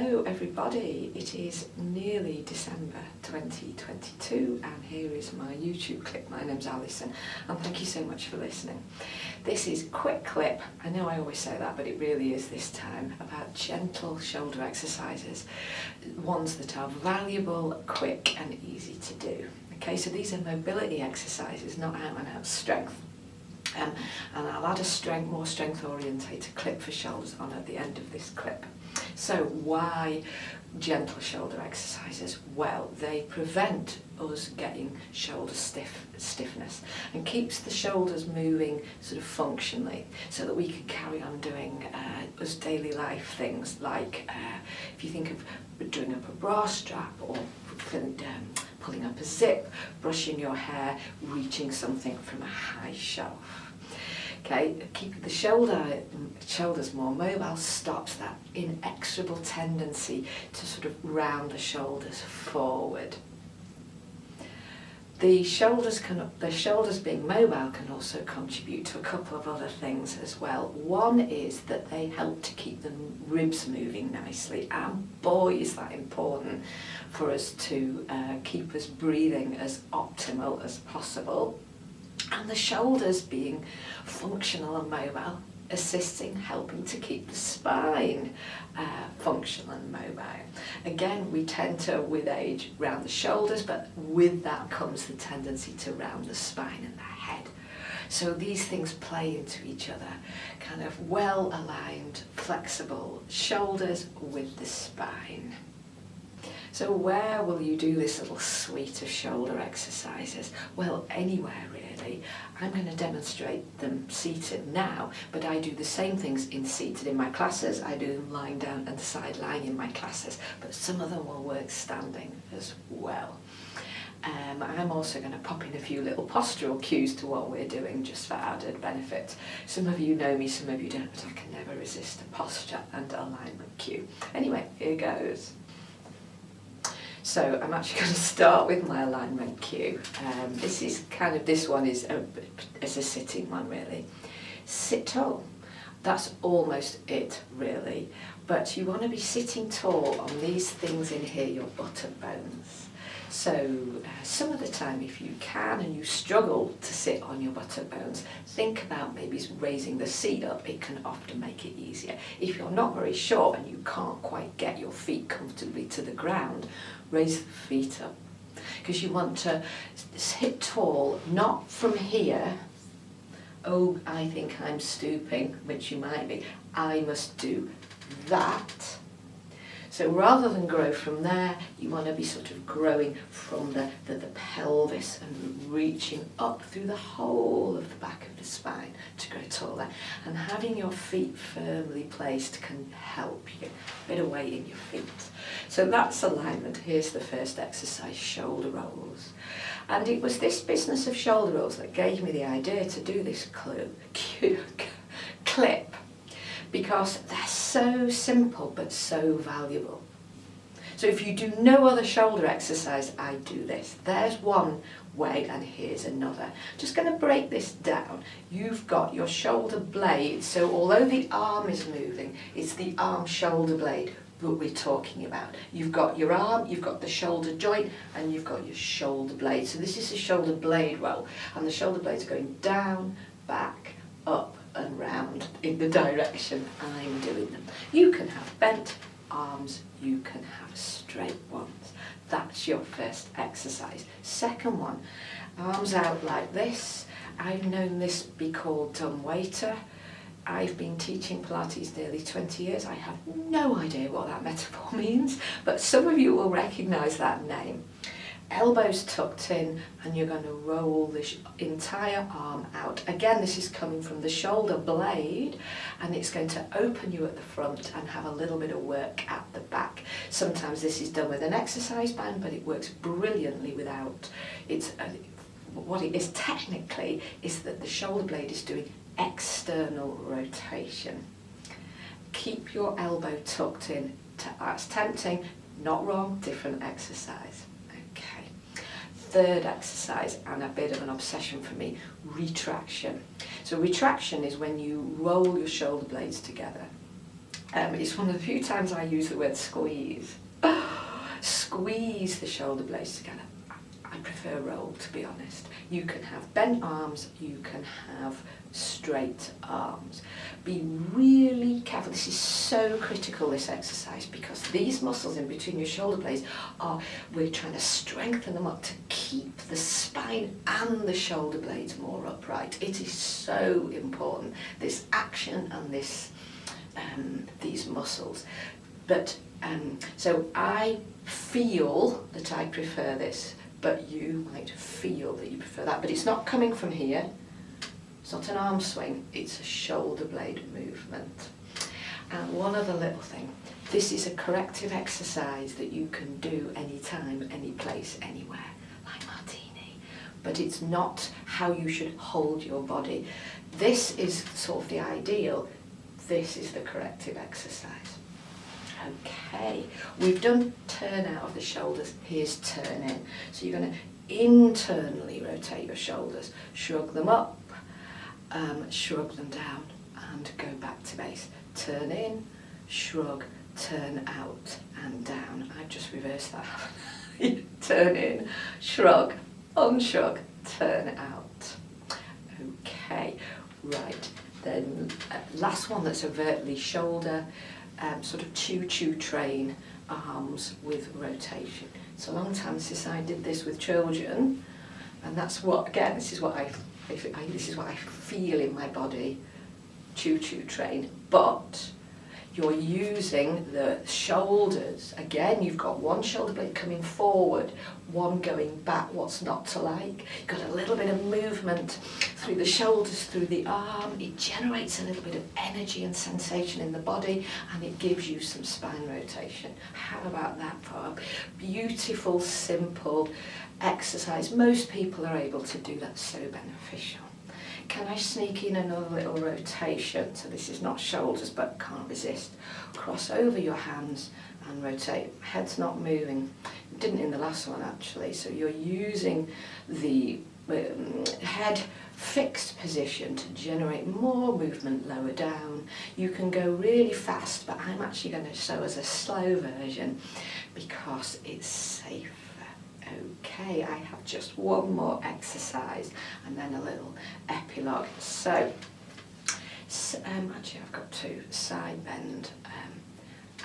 Hello everybody, it is nearly December 2022 and here is my YouTube clip. My name's Alison and thank you so much for listening. This is a quick clip, I know I always say that but it really is this time, about gentle shoulder exercises, ones that are valuable, quick and easy to do. Okay, so these are mobility exercises, not out and out strength. And I'll add a more strength orientated clip for shoulders on at the end of this clip. So why gentle shoulder exercises? Well, they prevent us getting shoulder stiffness and keeps the shoulders moving sort of functionally so that we can carry on doing us daily life things like if you think of doing up a bra strap or pulling up a zip, brushing your hair, reaching something from a high shelf. Okay, keeping the shoulders more mobile stops that inexorable tendency to sort of round the shoulders forward. The shoulders being mobile can also contribute to a couple of other things as well. One is that they help to keep the ribs moving nicely, and boy is that important for us to keep us breathing as optimal as possible. And the shoulders being functional and mobile, helping to keep the spine functional and mobile. Again, we tend to, with age, round the shoulders, but with that comes the tendency to round the spine and the head. So these things play into each other, kind of well-aligned, flexible shoulders with the spine. So where will you do this little suite of shoulder exercises? Well, anywhere really. I'm going to demonstrate them seated now, but I do the same things seated in my classes. I do them lying down and side lying in my classes, but some of them will work standing as well. I'm also going to pop in a few little postural cues to what we're doing just for added benefit. Some of you know me, some of you don't, but I can never resist a posture and alignment cue. Anyway, here goes. So I'm actually going to start with my alignment cue. This one is a sitting one really. Sit tall. That's almost it really. But you want to be sitting tall on these things in here, your buttock bones. So some of the time if you can and you struggle to sit on your buttock bones, think about maybe raising the seat up. It can often make it easier. If you're not very sure and you can't quite get your feet comfortably to the ground, raise the feet up. Because you want to sit tall, not from here, oh, I think I'm stooping, which you might be. I must do that. So rather than grow from there, you want to be sort of growing from the pelvis and reaching up through the whole of the back of the spine to grow taller. And having your feet firmly placed can help you. A bit of weight in your feet. So that's alignment. Here's the first exercise, shoulder rolls. And it was this business of shoulder rolls that gave me the idea to do this clip. Because they're so simple but so valuable. So if you do no other shoulder exercise, I do this. There's one way and here's another. Just going to break this down. You've got your shoulder blade, so although the arm is moving, it's the arm shoulder blade that we're talking about. You've got your arm, you've got the shoulder joint, and you've got your shoulder blade. So this is a shoulder blade roll, and the shoulder blades are going down, back, up, and round in the direction I'm doing them. You can have bent arms, you can have straight ones. That's your first exercise. Second one, arms out like this. I've known this be called dumb waiter. I've been teaching Pilates nearly 20 years. I have no idea what that metaphor means, but some of you will recognise that name. Elbows tucked in and you're going to roll the entire arm out. Again, this is coming from the shoulder blade and it's going to open you at the front and have a little bit of work at the back. Sometimes this is done with an exercise band, but it works brilliantly without. What it is technically is that the shoulder blade is doing external rotation. Keep your elbow tucked in. That's tempting, not wrong, different exercise. Third exercise, and a bit of an obsession for me, retraction. So retraction is when you roll your shoulder blades together It's one of the few times I use the word squeeze. Squeeze the shoulder blades together. I prefer roll, to be honest. You can have bent arms, you can have straight arms. Be really careful. This is so critical, this exercise, because these muscles in between your shoulder blades we're trying to strengthen them up to keep the spine and the shoulder blades more upright. It is so important, this action and these muscles. But so I feel that I prefer this, but you might feel that you prefer that. But it's not coming from here. It's not an arm swing, it's a shoulder blade movement. And one other little thing, this is a corrective exercise that you can do anytime, any place, anywhere, like Martini. But it's not how you should hold your body. This is sort of the ideal. This is the corrective exercise. Okay, we've done turn out of the shoulders. Here's turn in. So you're going to internally rotate your shoulders, shrug them up, shrug them down, and go back to base. Turn in, shrug, turn out and down. I've just reversed that. Turn in, shrug, unshrug, turn out. Okay, right. Then last one that's overtly shoulder, sort of choo-choo train arms with rotation. It's a long time since I did this with children, and that's what, again, this is what I feel in my body, choo-choo train. But you're using the shoulders. Again, you've got one shoulder blade coming forward, one going back. What's not to like? You've got a little bit of movement through the shoulders, through the arm. It generates a little bit of energy and sensation in the body, and it gives you some spine rotation. How about that for a beautiful, simple exercise? Most people are able to do that, so beneficial. Can I sneak in another little rotation? So this is not shoulders, but can't resist. Cross over your hands and rotate. Head's not moving. Didn't in the last one actually. So you're using the head fixed position to generate more movement lower down. You can go really fast, but I'm actually going to show us a slow version because it's safe. Okay, I have just one more exercise and then a little epilogue. So actually I've got two, side bend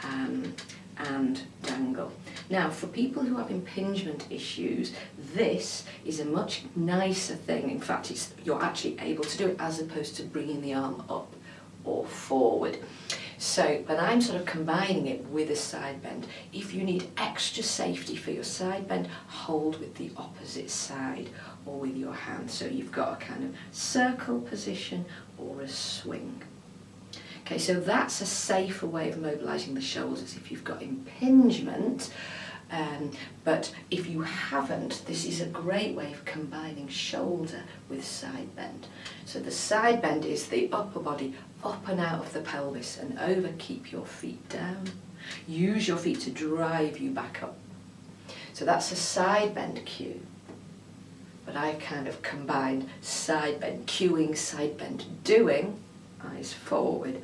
and dangle. Now for people who have impingement issues, this is a much nicer thing. In fact, you're actually able to do it as opposed to bringing the arm up or forward. So, but I'm sort of combining it with a side bend. If you need extra safety for your side bend, hold with the opposite side or with your hand. So you've got a kind of circle position or a swing. Okay, so that's a safer way of mobilising the shoulders if you've got impingement. But if you haven't, this is a great way of combining shoulder with side bend. So the side bend is the upper body up and out of the pelvis and over. Keep your feet down. Use your feet to drive you back up. So that's a side bend cue. But I've kind of combined side bend cueing, side bend doing, eyes forward,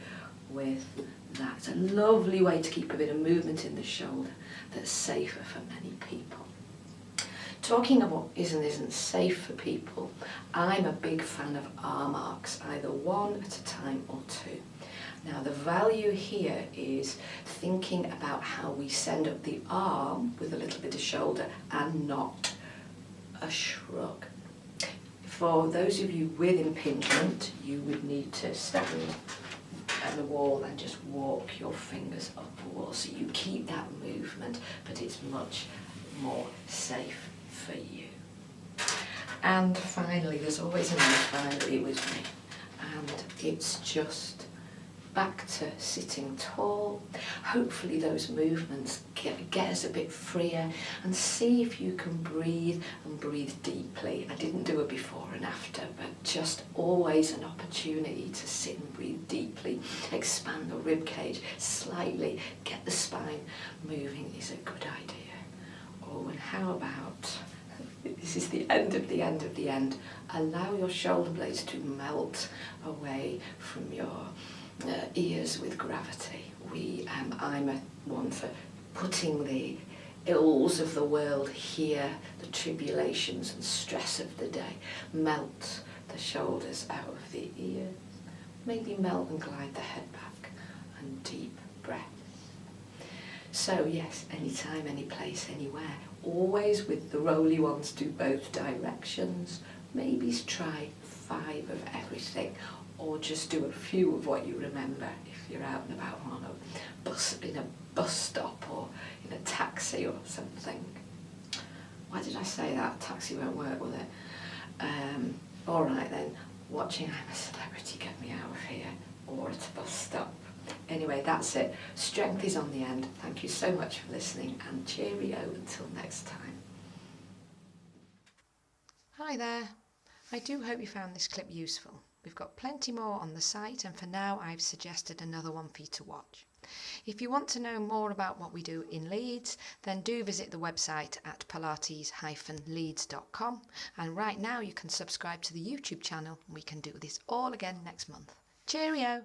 with that. It's a lovely way to keep a bit of movement in the shoulder that's safer for many people. Talking about what is and isn't safe for people, I'm a big fan of arm arcs, either one at a time or two. Now the value here is thinking about how we send up the arm with a little bit of shoulder and not a shrug. For those of you with impingement, you would need to stand at the wall and just walk your fingers up the wall, so you keep that movement, but it's much more safe for you. And finally, there's always a nice finally with me, and it's just back to sitting tall. Hopefully those movements get us a bit freer, and see if you can breathe and breathe deeply. I didn't do it before and after, but just always an opportunity to sit and breathe deeply, expand the rib cage slightly, get the spine moving is a good idea. Oh, and how about, this is the end of the end of the end, allow your shoulder blades to melt away from your ears with gravity. I'm a one for putting the ills of the world here, the tribulations and stress of the day. Melt the shoulders out of the ears. Maybe melt and glide the head back, and deep breath. So yes, anytime, any place, anywhere. Always with the rolly ones, do both directions. Maybe try 5 of everything, or just do a few of what you remember if you're out and about on a bus, in a bus stop or in a taxi or something. Why did I say that? Taxi won't work, will it? All right then, watching I'm a Celebrity get me out of here, or at a bus stop. Anyway, that's it. Strength is on the end. Thank you so much for listening, and cheerio until next time. Hi there. I do hope you found this clip useful. We've got plenty more on the site, and for now I've suggested another one for you to watch. If you want to know more about what we do in Leeds, then do visit the website at pilates-leeds.com, and right now you can subscribe to the YouTube channel, and we can do this all again next month. Cheerio!